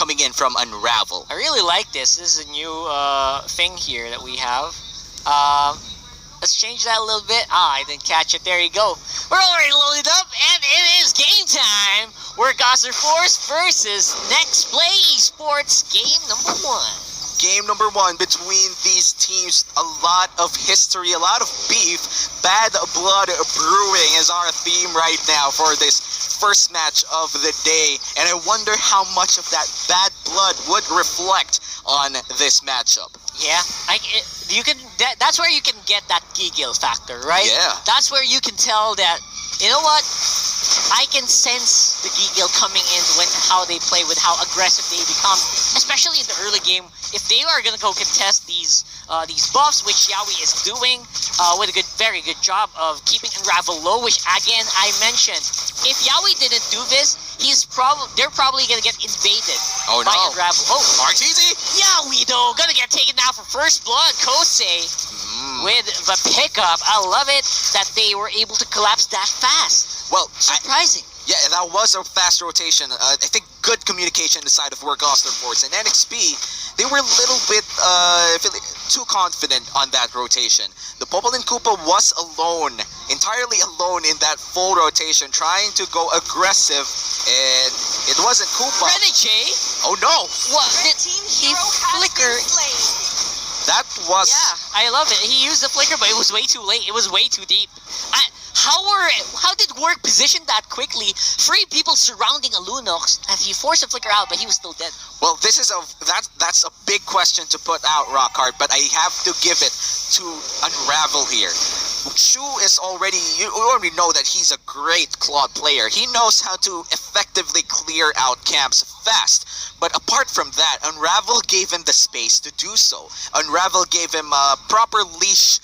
coming in from Unravel. I really like this. This is a new thing here that we have. Let's change that a little bit. I didn't catch it. There you go. We're already loaded up, and it is game time. We're Auster Force versus Nexplay Esports, game number 1. Game number 1 between these teams. A lot of history, a lot of beef. Bad blood brewing is our theme right now for this first match of the day. And I wonder how much of that bad blood would reflect on this matchup. Yeah, that's where you can get that giggle factor, right? Yeah. That's where you can tell that, you know what? I can sense the giggle coming in when how they play, with how aggressive they become, especially in the early game. If they are gonna go contest these buffs, which Yawi is doing, with a very good job of keeping Unravel low, which again I mentioned. If Yawi didn't do this, they're probably gonna get invaded by Unravel. Oh, Martisi? Yawi though gonna get taken down for first blood. Kosei with the pickup. I love it that they were able to collapse that fast. Well, surprising. Yeah, that was a fast rotation. I think good communication inside of Auster Force. And NXP, they were a little bit too confident on that rotation. The Popolin Koopa was alone, entirely alone in that full rotation, trying to go aggressive, and it wasn't Koopa. Renegade? Oh no! What? He flickered. That was... Yeah, I love it. He used the flicker, but it was way too late. It was way too deep. How did Work position that quickly? 3 people surrounding a Lunox, and he forced the flicker out, but he was still dead. Well, that's a big question to put out, Rockhard, but I have to give it to Unravel here. Shu is you already know that he's a great Claude player. He knows how to effectively clear out camps fast. But apart from that, Unravel gave him the space to do so. Unravel gave him a proper leash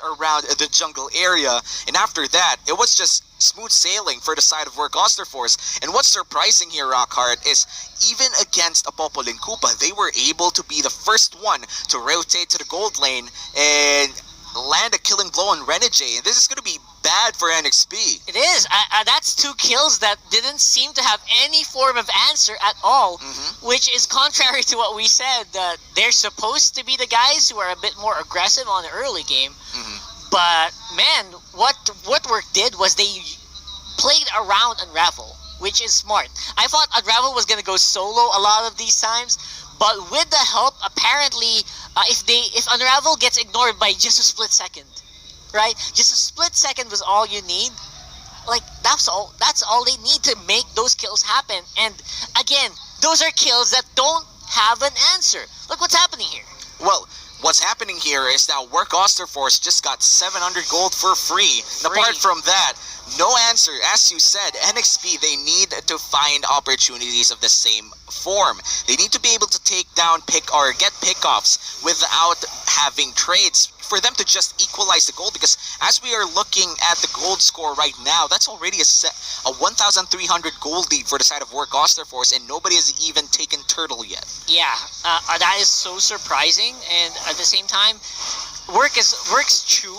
around the jungle area, and after that, it was just smooth sailing for the side of Auster Force. And what's surprising here, Rockhard, is even against a Popolin Koopa, they were able to be the first one to rotate to the gold lane and land a killing blow on Renegade, and this is going to be bad for NXP. It is. That's 2 kills that didn't seem to have any form of answer at all, which is contrary to what we said, that they're supposed to be the guys who are a bit more aggressive on the early game. But man, what Work did was they played around Unravel, which is smart. I thought Unravel was going to go solo a lot of these times, but with the help, apparently, if Unravel gets ignored by just a split second, right? Just a split second was all you need. Like, that's all they need to make those kills happen. And again, those are kills that don't have an answer. Look what's happening here. Well, what's happening here is that Auster Force just got 700 gold for free. And apart from that, no answer. As you said, NXP, they need to find opportunities of the same form. They need to be able to take down get pickoffs without having trades for them to just equalize the gold, because as we are looking at the gold score right now, that's already a 1,300 gold lead for the side of Auster Force, and nobody has even taken Turtle yet. Yeah, that is so surprising, and at the same time, Work's Chu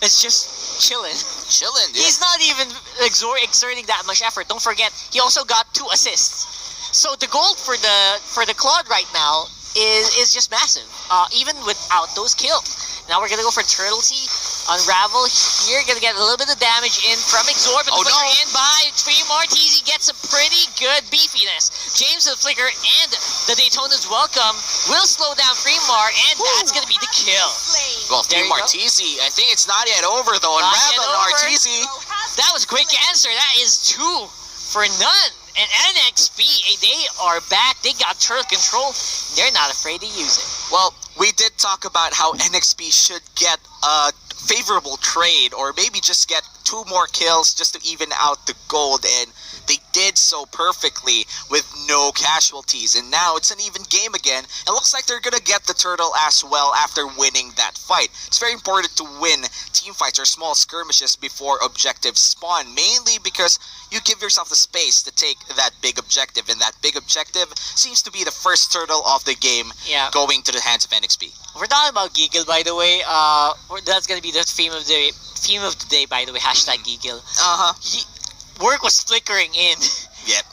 is just chilling. Yeah. He's not even exerting that much effort. Don't forget, he also got 2 assists. So the gold for the Claude right now is just massive, even without those kills. Now we're gonna go for Turtlesy. Unravel here, gonna get a little bit of damage in from Exor, but the flicker in by Martisi gets a pretty good beefiness. James the flicker and the Daytona's welcome will slow down Fremar, and that's gonna be the kill. Well, Martisi, I think it's not yet over though. Unravel and Martisi. That was a quick answer. That is 2 for none. And NXP, they are back. They got turret control. They're not afraid to use it. Well, we did talk about how NXP should get a favorable trade, or maybe just get 2 more kills just to even out the gold, and they did so perfectly with no casualties, and now it's an even game again. It looks like they're gonna get the turtle as well after winning that fight. It's very important to win team fights or small skirmishes before objectives spawn, mainly because you give yourself the space to take that big objective, and that big objective seems to be the first turtle of the game going to the hands of NXP. We're talking about Giggle, by the way. That's gonna be the theme of the day, by the way. Hashtag Giggle. Work was flickering in. Yep.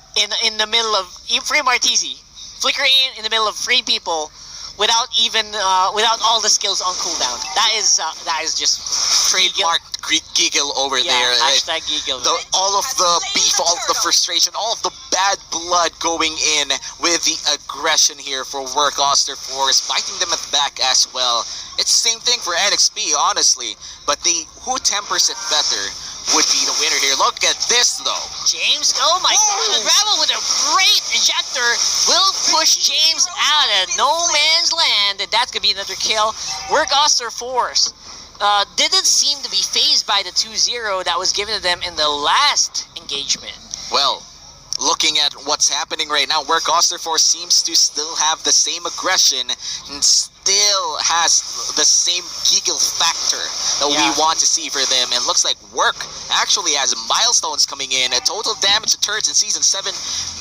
In the middle of Free Martisi. flickering in the middle of 3 people without even without all the skills on cooldown. That is just Trademark giggle over there. Hashtag giggle. All of the beef, all of the frustration, all of the bad blood going in with the aggression here for Work Auster Force, biting them at the back as well. It's the same thing for NXP, honestly, but who tempers it better would be the winner here. Look at this, though. James, oh my god, Unravel with a great ejector will push James out of no man's land, and that's going to be another kill. Work Auster Force didn't seem to be phased by the 2-0 that was given to them in the last engagement. Well, looking at what's happening right now, Work Auster Force seems to still have the same aggression and still has the same giggle factor that we want to see for them. And looks like Work actually has milestones coming in. A total damage to turrets in Season 7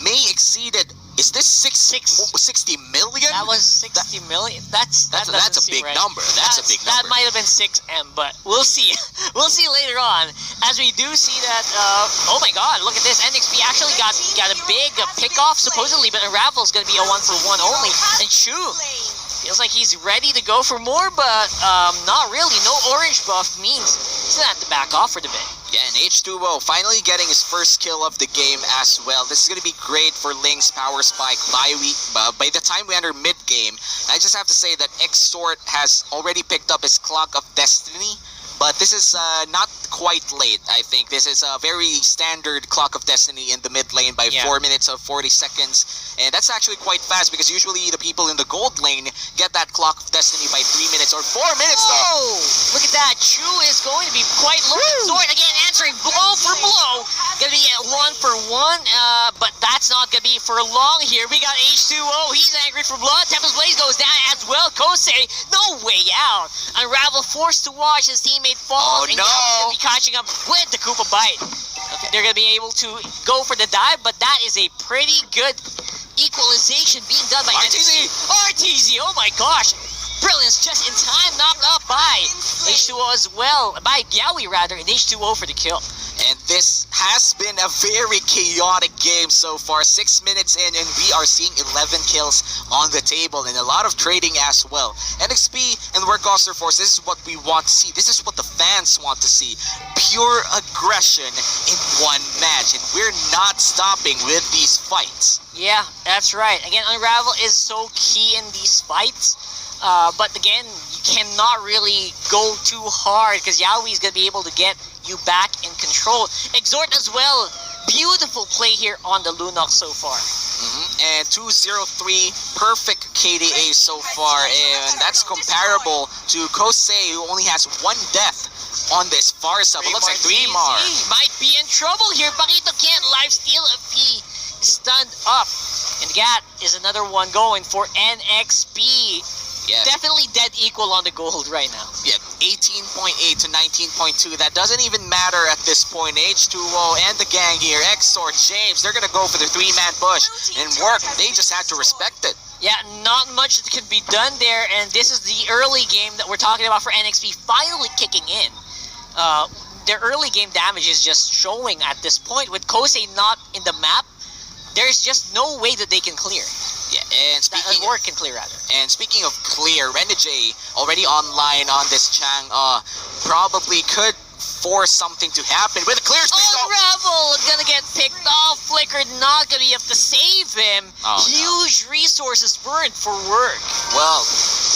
may exceeded. Is this 60 million? That was 60 million. That's a big number. That's a big number. That might have been 6M, but we'll see. We'll see later on, as we do see that. Oh my God! Look at this. NXP actually got a big pick-off supposedly, but Unravel's going to be a 1-for-1 only. And Shu feels like he's ready to go for more, but not really. No orange buff means he's going to have to back off for the bit. Yeah, and H2O finally getting his first kill of the game as well. This is going to be great for Link's power spike by the time we enter mid-game. I just have to say that Xort has already picked up his Clock of Destiny, but this is not quite late, I think. This is a very standard Clock of Destiny in the mid lane by 4 minutes of 40 seconds. And that's actually quite fast because usually the people in the gold lane get that Clock of Destiny by 3 minutes or 4 minutes. Oh, look at that. Chu is going to be quite low. Xort again answering blow for blow. Going to be at 1-for-1, but that's not going to be for long here. We got H2O. He's angry for blood. Tempest Blaze goes down as well. Kosei, no way out. Unravel forced to watch his teammate fall. Oh, and no. Going to be catching up with the Koopa Bite. Okay, they're going to be able to go for the dive, but that is a pretty good equalization being done by RTZ. RTZ, oh my gosh. Brilliance just in time, knocked up by H2O as well. By Yaoi rather, and H2O for the kill. And this has been a very chaotic game so far. 6 minutes in, and we are seeing 11 kills on the table and a lot of trading as well. NXP and Work Auster Force, this is what we want to see. This is what the fans want to see. Pure aggression in one match, and we're not stopping with these fights. Yeah, that's right. Again, Unravel is so key in these fights. But again, you cannot really go too hard because Yaoi is going to be able to get you back in control. Xort as well. Beautiful play here on the Lunox so far. And 203, perfect KDA so far, and that's comparable to Kosei, who only has 1 death on this far sub. It looks like 3 more. Might be in trouble here. Paquito can't lifesteal if he is stunned up. And that is another one going for NXP. Yeah. Definitely dead equal on the gold right now. Yeah, 18.8 to 19.2. That doesn't even matter at this point. H2O and the gang here, Xort, James, they're going to go for the 3-man push. And Work, they just had to respect it. Yeah, not much that could be done there. And this is the early game that we're talking about for NXP finally kicking in. Their early game damage is just showing at this point. With Kosei not in the map, there's just no way that they can clear. Yeah, and speaking Work can clear rather. And speaking of clear, Renegade already online on this Chang probably could force something to happen with a clear space. Unravel gonna get picked off. Flickered, not gonna be able to save him. Huge resources burned for Work. Well,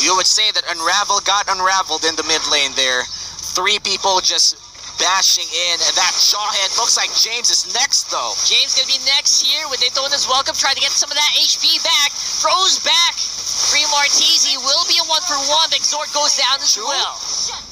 you would say that Unravel got unraveled in the mid lane there. 3 people just bashing in, and that Shawhead looks like James is next though. James gonna be next here with Daytona's welcome, trying to get some of that HP back. Throws back. Free Martizi will be a 1-for-1. Xort goes down as well.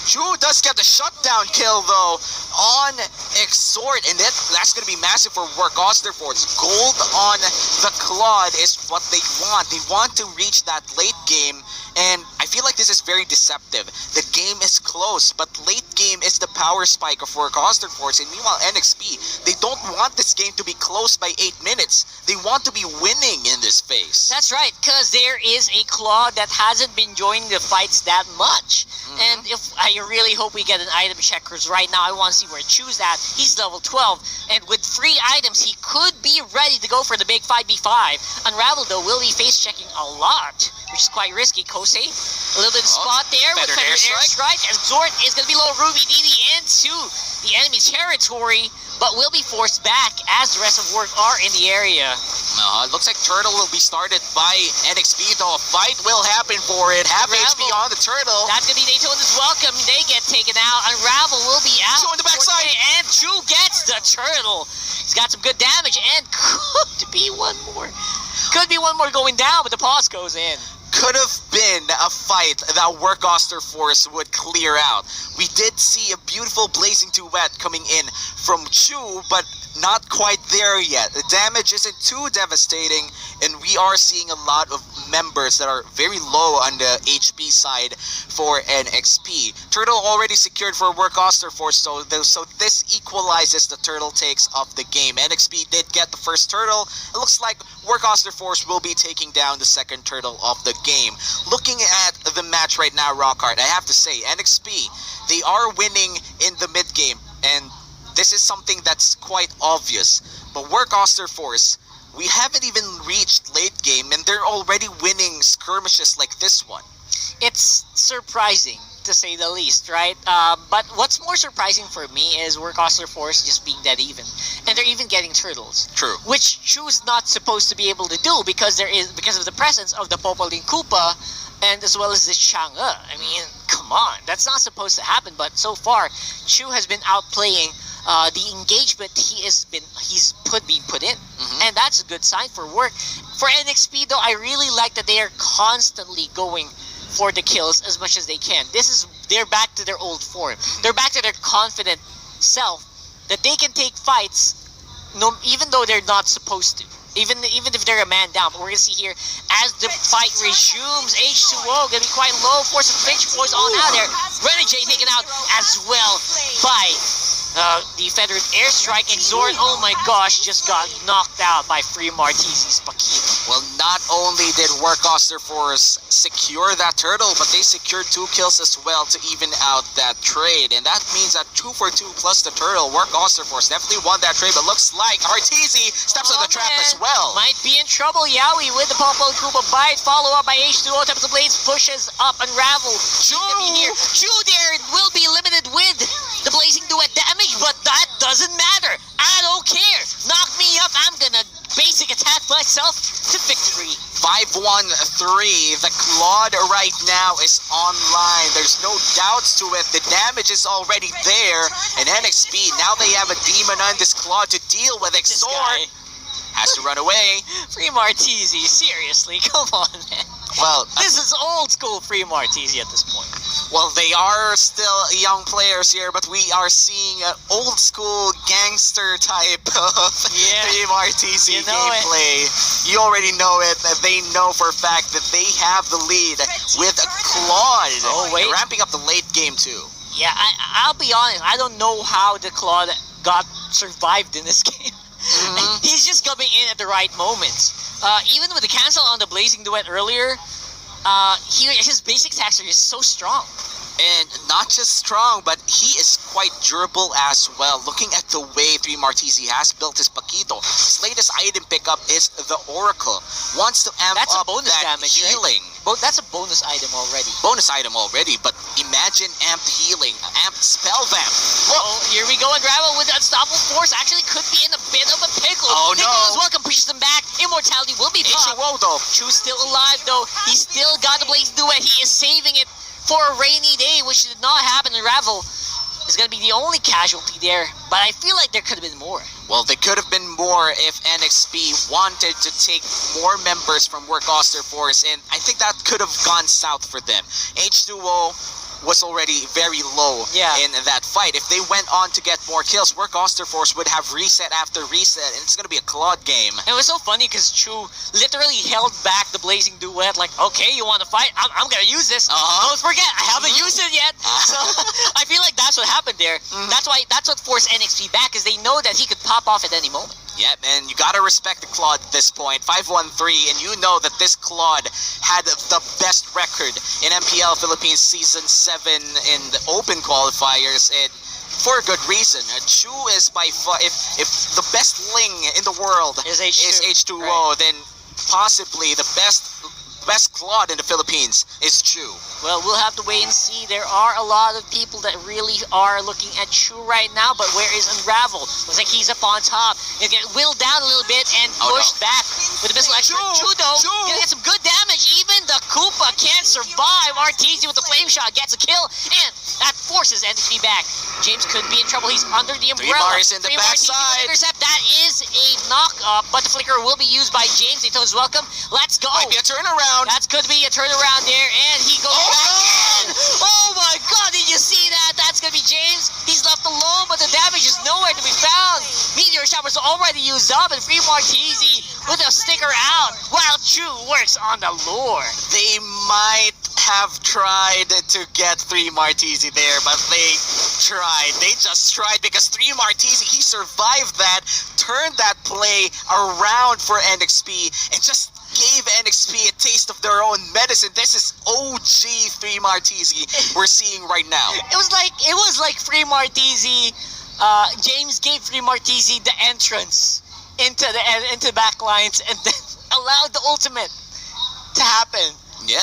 Chu does get the shutdown kill though on Xort, and that's gonna be massive for Work Auster Force. Gold on the Claude is what they want. They want to reach that late game And I feel like this is very deceptive. The game is close, but late game is the power spike of Work Auster Force. And meanwhile, NXP, they don't want this game to be close by 8 minutes. They want to be winning in this phase. That's right, because there is a Claude that hasn't been joining the fights that much. And if I really hope we get an item check, because right now I want to see where Chu's at. He's level 12, and with 3 items, he could be ready to go for the big 5v5. Unravel, though, will be face checking a lot, which is quite risky. Kosei, a little bit of spot there with feathered feathered airstrike. airstrike. And Zort is going to be low. Ruby DD into the enemy territory, but will be forced back as the rest of Work are in the area. It looks like Turtle will be started by NXP, though a fight will happen for it. Half HP on the Turtle. That's going to be Daytona's welcome. They get taken out. Unravel will be out. Chu on the backside. And Chu gets the Turtle. He's got some good damage, and could be one more. Could be one more going down, but the pause goes in. Could have been a fight that Work Auster Force would clear out. We did see a beautiful blazing duet coming in from Chu, but not quite there yet. The damage isn't too devastating, and we are seeing a lot of members that are very low on the HP side for NXP. Turtle already secured for Work Auster Force, so this equalizes the turtle takes of the game. NXP did get the first turtle. It looks like Work Auster Force will be taking down the second turtle of the game. Looking at the match right now, Rockhart, I have to say, NXP, they are winning in the mid game, and this is something that's quite obvious. But Work Auster Force, we haven't even reached late game, and they're already winning skirmishes like this one. It's surprising, to say the least, right? But what's more surprising for me is Work Auster Force just being dead even. And they're even getting turtles. True. Which Chu's not supposed to be able to do because of the presence of the Popoling Koopa and as well as the Chang'e. I mean, come on. That's not supposed to happen, but so far, Chu has been outplaying the engagement he's been put in. And that's a good sign for Work. For NXP, though, I really like that they are constantly going for the kills as much as they can. They're back to their old form. They're back to their confident self that they can take fights, even though they're not supposed to. Even if they're a man down. But we're gonna see here as the fight resumes. H2O gonna be quite low. Force of Finch Force on out there. Renegade taken out as well by the feathered airstrike. Exhort, oh my gosh, just got knocked out by Free Martizi's Paquito. Well, not only did Work Auster Force secure that turtle, but they secured 2 kills as well to even out that trade. And that means that 2 for 2 plus the turtle. Work Auster Force definitely won that trade, but looks like Martizi steps on the trap as well. Might be in trouble. Yowie with the Popo Koopa bite, follow up by H2O. Tempest of Blades pushes up, Unravel. Chu there will be limited with the Blazing Duet damage, but that doesn't matter. I don't care. Knock me up. I'm gonna basic attack myself to victory. 5-1-3. The Claude right now is online. There's no doubts to it. The damage is already there. And NXP, now they have a demon on this Claude to deal with. Exhort has to run away. Free Martizi, seriously, come on, man. Well, this is old school Free Martizi at this point. Well, they are still young players here, but we are seeing an old school gangster type of Free Martizi gameplay. You already know it. They know for a fact that they have the lead with a Claude. Oh, wait. Ramping up the late game, too. Yeah, I'll be honest. I don't know how the Claude got survived in this game. He's just coming in at the right moments. Even with the cancel on the Blazing Duet earlier, his basic attacks are just so strong. And not just strong, but he is quite durable as well. Looking at the way Free Martizi has built his Paquito, his latest item pickup is the Oracle. Wants to amp up bonus that damage, healing. Right? That's a bonus item already. Bonus item already, but imagine amped healing, amped spell vamp. Oh, here we go. Unravel with Unstoppable Force. Actually could be in a bit of a pickle. Oh no. Nicholas Welcome pushes them back. Immortality will be popped. H2O though. Chu's still alive though. He's still got the Blaze Duet. He is saving it for a rainy day, which did not happen. Unravel is going to be the only casualty there, but I feel like there could have been more. Well, there could have been more if NXP wanted to take more members from Work Auster Force, and I think that could have gone south for them. H2O was already very low in that fight. If they went on to get more kills, Work Auster Force would have reset after reset, and it's going to be a Claude game. It was so funny because Chu literally held back the Blazing Duet, like, okay, you want to fight? I'm going to use this. Don't forget, I haven't used it yet. So I feel like that's what happened there. That's what forced NXP back, because they know that he could pop off at any moment. Yep, and you gotta respect the Claude at this point. 5-1-3, and you know that this Claude had the best record in MPL Philippines Season 7 in the open qualifiers, and for a good reason. Chu is by far, if the best Ling in the world is H2O, right, then possibly the best Claude in the Philippines is Chu. Well, we'll have to wait and see. There are a lot of people that really are looking at Chu right now, but where is Unravel? Looks like he's up on top. He'll get whittled down a little bit and pushed back with a missile extra. Chu though, gonna get some good damage. Even the Koopa can't survive. Arteezy with the flame shot gets a kill, and that forces NXP back. James could be in trouble. He's under the umbrella. 3 Mars in the backside. Intercept. That is a knock-up, but the flicker will be used by James. He toes welcome. Let's go. Might be a turnaround. That could be a turnaround there, and he goes back in. Oh my god, did you see that? That's going to be James. He's left alone, but the damage is nowhere to be found. Meteor Shower's already used up, and Free Marteezy with a sticker out, while Chu works on the lure. They might have tried to get 3 Marteezy there, but they tried. They just tried, because 3 Marteezy, he survived that, turned that play around for NXP, and just gave NXP a taste of their own medicine. This is OG 3 Marteezy we're seeing right now. It was like 3 Marteezy. James gave 3 Marteezy the entrance into the back lines, and then allowed the ultimate to happen. Yeah,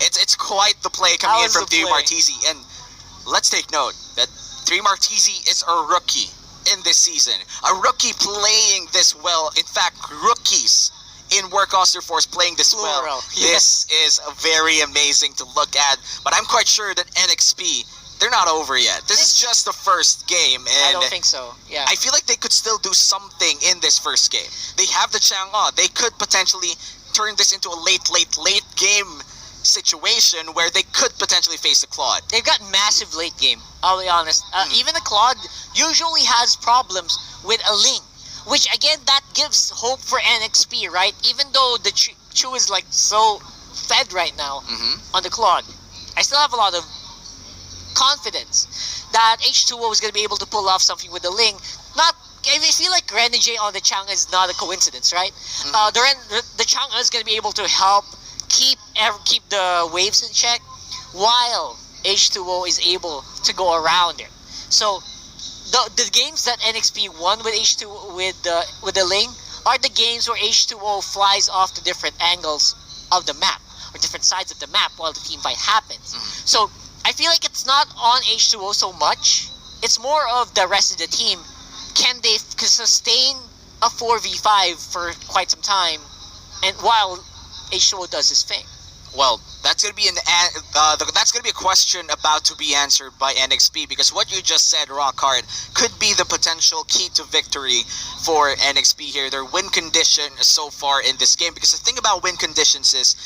it's quite the play coming in from 3 Marteezy, and let's take note that 3 Marteezy is a rookie in this season. A rookie playing this well. In fact, rookies in Work Auster Force playing this well. This is very amazing to look at, but I'm quite sure that NXP, they're not over yet. This is just the first game, and I don't think so. Yeah, I feel like they could still do something in this first game. They have the Chang'e. They could potentially turn this into a late game situation where they could potentially face the Claude. They've got massive late game, I'll be honest. Even the Claude usually has problems with a Ling, which again, that gives hope for NXP, right? Even though the Chu is like so fed right now on the Claude, I still have a lot of confidence that H2O is going to be able to pull off something with the Ling. I feel like Renegade on the Chang'e is not a coincidence, right? The Chang'e is going to be able to help keep the waves in check, while H2O is able to go around it. So the games that NXP won with H2 with the Ling are the games where H2O flies off to different angles of the map, or different sides of the map, while the team fight happens. So I feel like it's not on H2O so much. It's more of the rest of the team. Can they sustain a 4v5 for quite some time, and while H2O does his thing? Well, that's gonna be a question about to be answered by NXP, because what you just said, Rockhard, could be the potential key to victory for NXP here. Their win condition so far in this game, because the thing about win conditions is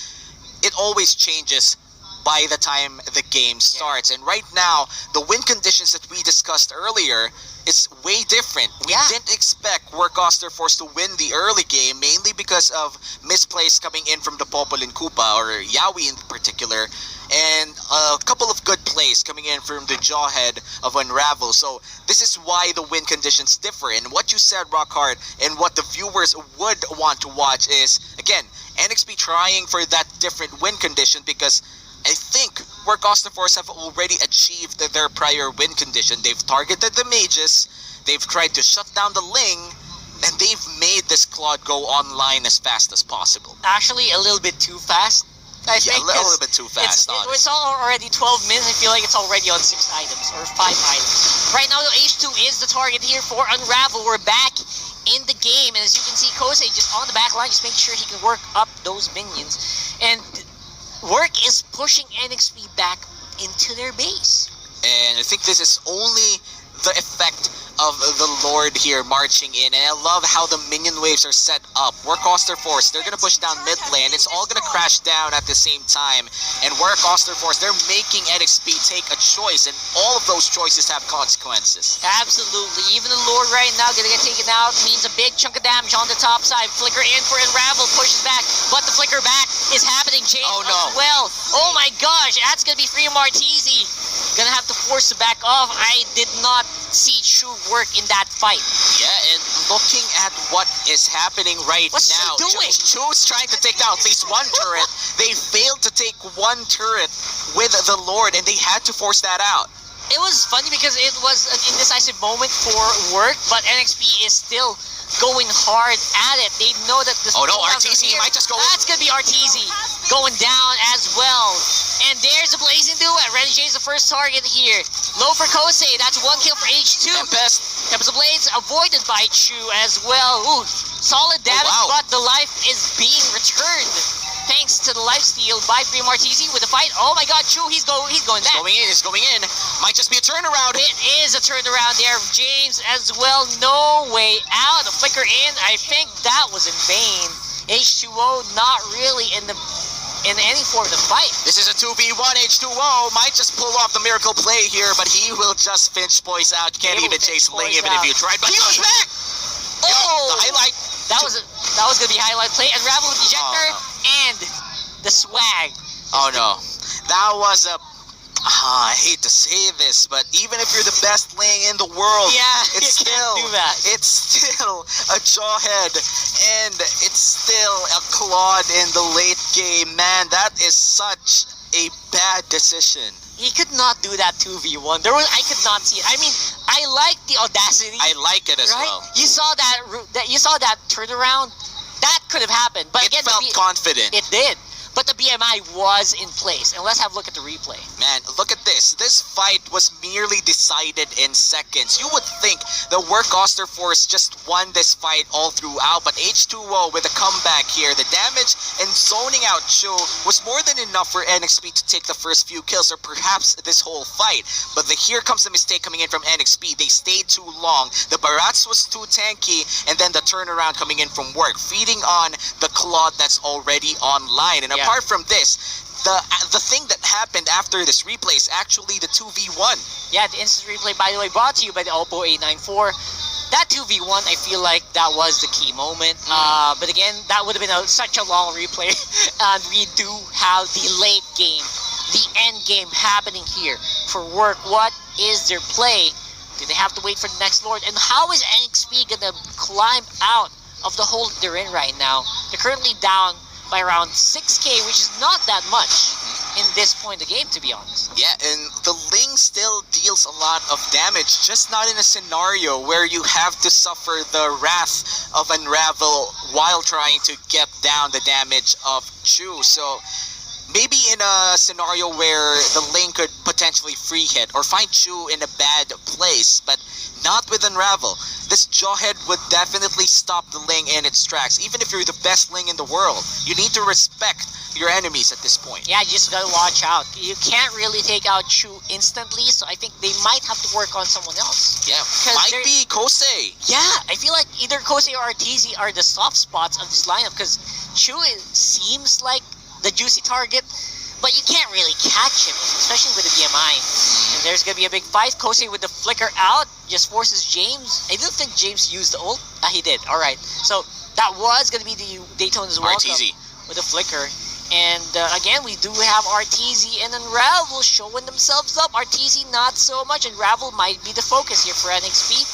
it always changes by the time the game starts. And right now, the win conditions that we discussed earlier is way different. We didn't expect Work Auster Force to win the early game, mainly because of misplays coming in from the Popol and Koopa, or Yawi in particular, and a couple of good plays coming in from the Jawhead of Unravel. So this is why the win conditions differ. And what you said, Rockhard, and what the viewers would want to watch is, again, NXP trying for that different win condition, because I think Work Auster Force have already achieved their prior win condition. They've targeted the mages, they've tried to shut down the Ling, and they've made this Claude go online as fast as possible. Actually, a little bit too fast, I think. A little bit too fast, honestly. It's already 12 minutes. I feel like it's already on 6 items, or 5 items. Right now, H2 is the target here for Unravel. We're back in the game, and as you can see, Kosei just on the back line, just making sure he can work up those minions. And Work is pushing NXP back into their base. And I think this is only the effect of the Lord here marching in, and I love how the minion waves are set up. Work Auster Force, they're gonna push down mid lane. It's all gonna crash down at the same time. And Work Auster Force, they're making NXP take a choice, and all of those choices have consequences. Absolutely. Even the Lord right now gonna get taken out means a big chunk of damage on the top side. Flicker in for Unravel, pushes back, but the flicker back is happening. James Oh, no. as well. Oh my gosh, that's gonna be free Martizi. Gonna have to force to back off. I did not see Chu work in that fight. Yeah, and looking at what is happening right What's she now, doing? Chu's trying to take down at least one turret. They failed to take one turret with the Lord, and they had to force that out. It was funny because it was an indecisive moment for work, but NXP is still going hard at it. They know that this. Oh no, RTZ might just go. That's gonna be RTZ going down as well. And there's a blazing duet. Renegade is the first target here. Low for Kosei. That's one kill for H2. Tempest. Tempest of Blades avoided by Chu as well. Ooh, solid damage, wow. but the life is being returned thanks to the lifesteal by Free Martizi with the fight. Oh my God, Chu, he's going back. It's going in. Might just be a turnaround. It is a turnaround there. James as well. No way out. A flicker in. I think that was in vain. H2O not really in any form of the fight. This is a 2v1. H2O might just pull off the miracle play here, but he will just finch Poise out. You can't even chase Ling even if you tried. But he was back. Oh, the highlight. That was gonna be a highlight play. Unravel with ejector and the swag. Oh no, that was a. I hate to say this, but even if you're the best Ling in the world, Yeah, it's you can't still do that. it's still a jawhead, and it's still a Claude in the late game. Man, that is such a bad decision. He could not do that 2v1. I could not see it. I mean, I like the audacity. I like it as right? well. You saw that turnaround. That could have happened, but It again, felt confident. it did. But the BMI was in place, and let's have a look at the replay. Man, look at this. This fight was merely decided in seconds. You would think the Work Auster Force just won this fight all throughout, but H2O with a comeback here. The damage and zoning out Chu was more than enough for NXP to take the first few kills, or perhaps this whole fight. But here comes the mistake coming in from NXP. They stayed too long. The Barats was too tanky, and then the turnaround coming in from Work, feeding on the Claude that's already online. And apart from this, the thing that happened after this replay is actually the 2v1. Yeah, the instant replay, by the way, brought to you by the Oppo A94. That 2v1, I feel like that was the key moment. But again, that would have been such a long replay. And we do have the late game, the end game happening here. For Work, what is their play? Do they have to wait for the next Lord? And how is NXP going to climb out of the hole that they're in right now? They're currently down by around 6k, which is not that much in this point of the game, to be honest. Yeah, and the Ling still deals a lot of damage, just not in a scenario where you have to suffer the wrath of Unravel while trying to get down the damage of Chu. So maybe in a scenario where the Ling could potentially free hit or find Chu in a bad place, but not with Unravel. This jawhead would definitely stop the Ling in its tracks. Even if you're the best Ling in the world, you need to respect your enemies at this point. Yeah, you just gotta watch out. You can't really take out Chu instantly, so I think they might have to work on someone else. Yeah, might be Kosei. Yeah, I feel like either Kosei or RTZ are the soft spots of this lineup, because Chu seems like the juicy target, but you can't really catch him, especially with the BMI. And there's gonna be a big fight. Kosei with the flicker out just forces James. I don't think James used the ult. He did. All right. So that was gonna be the Daytona's welcome RTZ with the flicker. And again, we do have RTZ and Unravel showing themselves up. RTZ not so much. Unravel might be the focus here for NXP.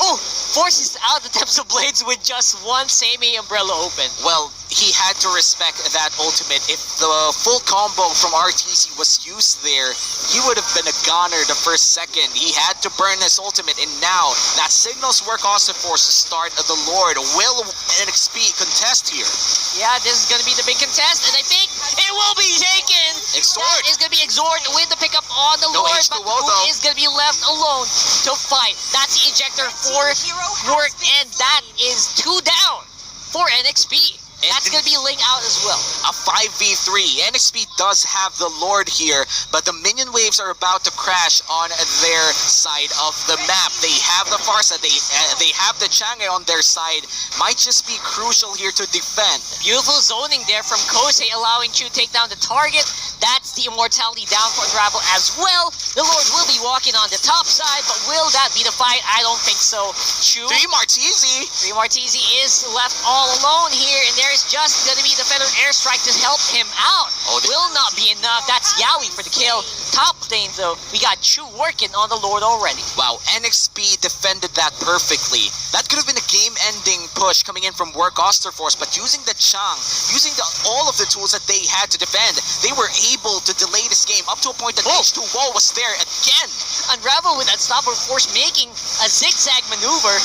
Oh, forces out the Depths of Blades with just one Semi Umbrella open. Well, he had to respect that ultimate. If the full combo from RTZ was used there, he would have been a goner the first second. He had to burn his ultimate, and now that signals Work Auster Force to start the Lord. Will NXP contest here? Yeah, this is going to be the big contest, and I think it will be taken. Exort. That is going to be Exort with the pickup on the No Lord, H2O but who though. is going to be left alone to fight? That's the ejector for Work, and that is 2 down for NXP. That's going to be Ling out as well. A 5v3. NXP does have the Lord here, but the minion waves are about to crash on their side of the map. They have the Farsa, they have the Chang'e on their side. Might just be crucial here to defend. Beautiful zoning there from Kosei, allowing Chu to take down the target. That's the immortality down for Unravel as well. The Lord will be walking on the top side, but will that be the fight? I don't think so. Chu, 3 Martisi. Martisi is left all alone here, and there's just going to be the Feathered Airstrike to help him out. Will not be enough. That's Yaoi for the kill. Top lane though, we got Chu working on the Lord already. Wow, NXP defended that perfectly. That could have been a game-ending push coming in from Work Auster Force, but using the Chang, using all of the tools that they had to defend, they were able to delay this game up to a point that H2 Wall was there again. Unravel with Unstoppable Force making a zigzag maneuver.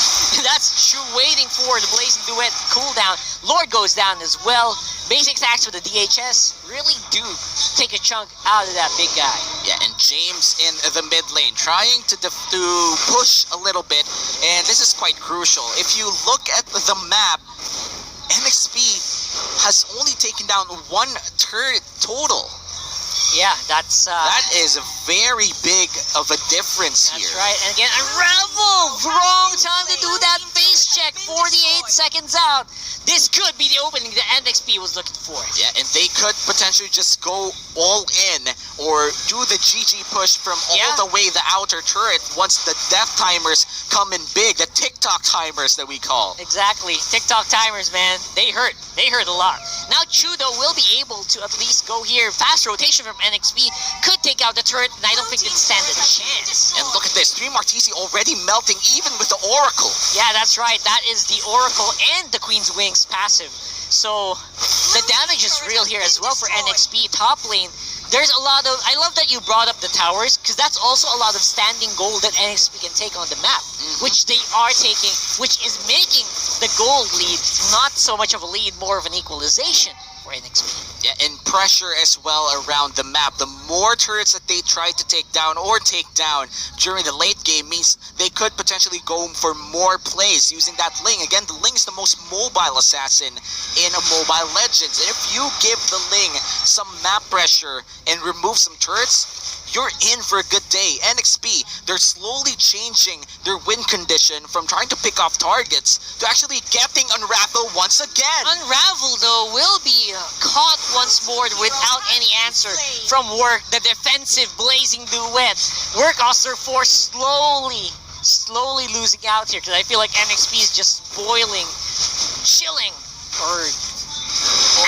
That's Chu waiting for the Blazing Duet cooldown. Lord goes down as well. Basic attacks with the DHS really do take a chunk out of that big guy. Yeah, and James in the mid lane trying to push a little bit, and this is quite crucial. If you look at the map, NXP has only taken down 1 turret total. Yeah, that is very big of a difference here. That's right. And again, Unravel! Wrong time to do that face check. 48 seconds out. This could be the opening that NXP was looking for. Yeah, and they could potentially just go all in or do the GG push from all the way the outer turret once the death timers come in big, the TikTok timers that we call. Exactly. TikTok timers, man. They hurt. They hurt a lot. Now Chudo will be able to at least go here. Fast rotation from NXP could take out the turret, and I don't think it stands a chance. And look at this. 3 Martisi already melting even with the Oracle. Yeah, that's right. That is the Oracle and the Queen's Wings passive. So the damage is real here as well for NXP. Top lane, there's a lot of... I love that you brought up the towers, because that's also a lot of standing gold that NXP can take on the map, which they are taking, which is making the gold lead not so much of a lead, more of an equalization for NXP. Yeah, and pressure as well around the map. The more turrets that they try to take down during the late game means they could potentially go for more plays using that Ling. Again, the Ling is the most mobile assassin in Mobile Legends. And if you give the Ling some map pressure and remove some turrets, you're in for a good day. NXP, they're slowly changing their win condition from trying to pick off targets to actually getting Unravel once again. Unravel, though, will be caught once more without any answer from Work, the defensive Blazing Duet. Work Auster Force slowly losing out here, because I feel like NXP is just boiling, chilling, or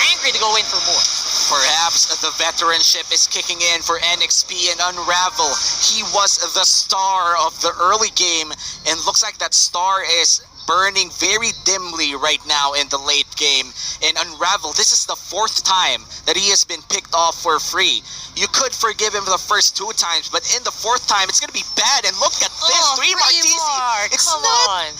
angry to go in for more. Perhaps the veteranship is kicking in for NXP and Unravel. He was the star of the early game, and looks like that star is burning very dimly right now in the late game. And Unravel, this is the 4th time that he has been picked off for free. You could forgive him for the first 2 times, but in the 4th time, it's going to be bad. And look at this, 3 Martisi. It's Come not... on.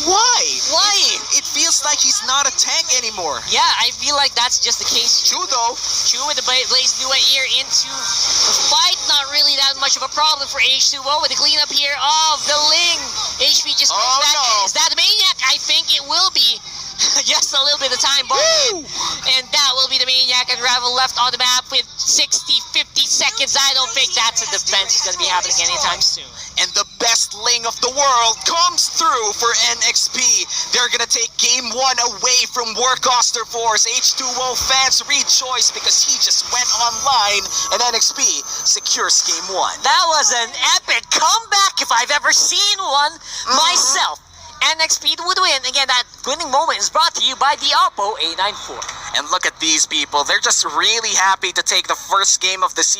Why? Why? It feels like he's not a tank anymore. Yeah, I feel like that's just the case. Chu though. Chu with the Blaze Duet here into the fight. Not really that much of a problem for H2O with the cleanup here of the Ling. HP just goes back. No. Is that the Maniac? I think it will be. Just a little bit of time, and that will be the Maniac. Unravel left on the map with 60-50 seconds. I don't think that's a defense is going to be happening anytime soon. And the best Ling of the world comes through for NXP. They're going to take game 1 away from Work Auster Force. H2O fans rejoice because he just went online, and NXP secures game 1. That was an epic comeback if I've ever seen one myself. NXP would win. Again, that winning moment is brought to you by the Oppo A94. And look at these people. They're just really happy to take the first game of the series.